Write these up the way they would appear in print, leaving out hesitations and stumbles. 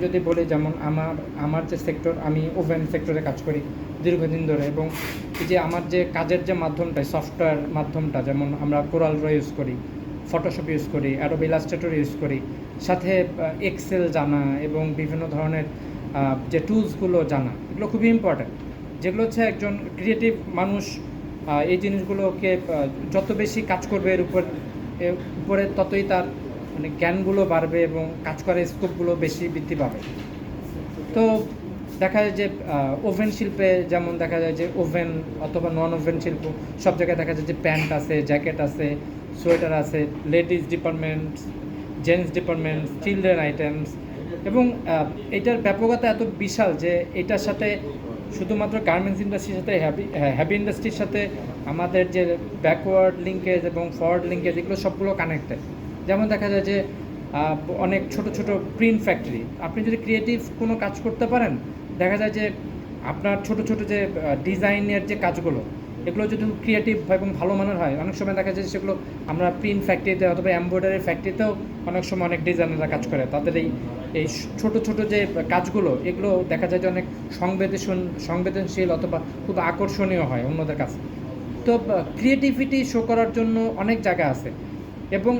যদি বলি, যেমন আমার যে সেক্টর, আমি ওভেন সেক্টরে কাজ করি দীর্ঘদিন ধরে, এবং এই যে আমার যে কাজের যে মাধ্যমটা, সফটওয়্যার মাধ্যমটা, যেমন আমরা কোরাল ড্র ইউজ করি, ফটোশপ ইউজ করি, অ্যাডোবি ইলাস্ট্রেটর ইউজ করি, সাথে এক্সেল জানা এবং বিভিন্ন ধরনের যে টুলসগুলো জানা, এগুলো খুবই ইম্পর্ট্যান্ট, যেগুলো হচ্ছে একজন ক্রিয়েটিভ মানুষ এই জিনিসগুলোকে যত বেশি কাজ করবে এর উপরে ততই তার মানে জ্ঞানগুলো বাড়বে এবং কাজ করার স্কোপগুলো বেশি বৃদ্ধি পাবে। তো দেখা যায় যে ওভেন শিল্পে যেমন দেখা যায় যে ওভেন অথবা নন ওভেন শিল্প, সব জায়গায় দেখা যায় যে প্যান্ট আছে, জ্যাকেট আছে, সোয়েটার আছে, ladies departments, gents departments, children items, এবং এটার ব্যাপকতা এত বিশাল যে এটার সাথে শুধুমাত্র গার্মেন্টস ইন্ডাস্ট্রির সাথে হ্যাভি ইন্ডাস্ট্রির সাথে আমাদের যে ব্যাকওয়ার্ড লিঙ্কেজ এবং ফরওয়ার্ড লিঙ্কেজ, এগুলো সবগুলো কানেক্টেড। যেমন দেখা যায় যে অনেক ছোট ছোট প্রিন্ট ফ্যাক্টরি, আপনি যদি ক্রিয়েটিভ কোনো কাজ করতে পারেন, দেখা যায় যে আপনার ছোট ছোট যে ডিজাইনের যে কাজগুলো, এগুলো যদি ক্রিয়েটিভ এবং ভালো মানের হয়, অনেক সময় দেখা যায় সেগুলো আমরা প্রিন্ট ফ্যাক্টরিতে অথবা এমব্রয়ডারি ফ্যাক্টরিতেও অনেক সময় অনেক ডিজাইনাররা কাজ করে। তাদের এই ছোট ছোট যে কাজগুলো, এগুলো দেখা যায় যে অনেক সংবেদনশীল অথবা খুব আকর্ষণীয় হয় অন্যদের কাছে। তো ক্রিয়েটিভিটি শো করার জন্য অনেক জায়গা আছে, এবং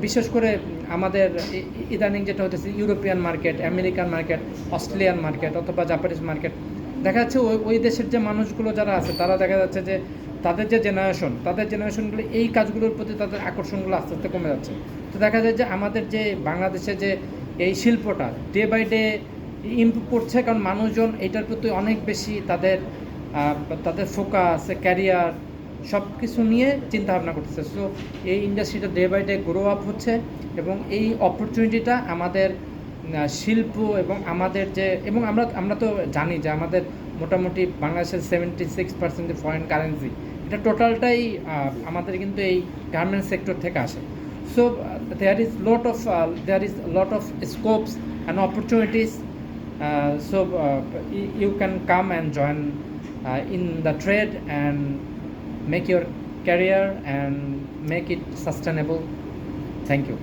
বিশেষ করে আমাদের ইদানিং যেটা হতেছে European market, American market, Australian market অথবা জাপানিজ মার্কেট, দেখা যাচ্ছে ওই দেশের যে মানুষগুলো যারা আছে, তারা দেখা যাচ্ছে যে তাদের যে জেনারেশনগুলো এই কাজগুলোর প্রতি তাদের আকর্ষণগুলো আস্তে আস্তে কমে যাচ্ছে। তো দেখা যায় যে আমাদের যে বাংলাদেশে যে এই শিল্পটা ডে বাই ডে ইমপ্রুভ করছে, কারণ মানুষজন এটার প্রতি অনেক বেশি তাদের ফোকাস, ক্যারিয়ার সব কিছু নিয়ে চিন্তা ভাবনা করতেছে। সো এই ইন্ডাস্ট্রিটা day by day grow up হচ্ছে, এবং এই অপরচুনিটিটা আমাদের শিল্প এবং আমাদের যে, এবং আমরা তো জানি যে আমাদের মোটামুটি বাংলাদেশের 76% ফরেন কারেন্সি, এটা টোটালটাই আমাদের কিন্তু এই গার্মেন্টস সেক্টর থেকে আসে। So there is lot of scopes and opportunities. So you can come and join in the trade and make your career and make it sustainable. Thank you.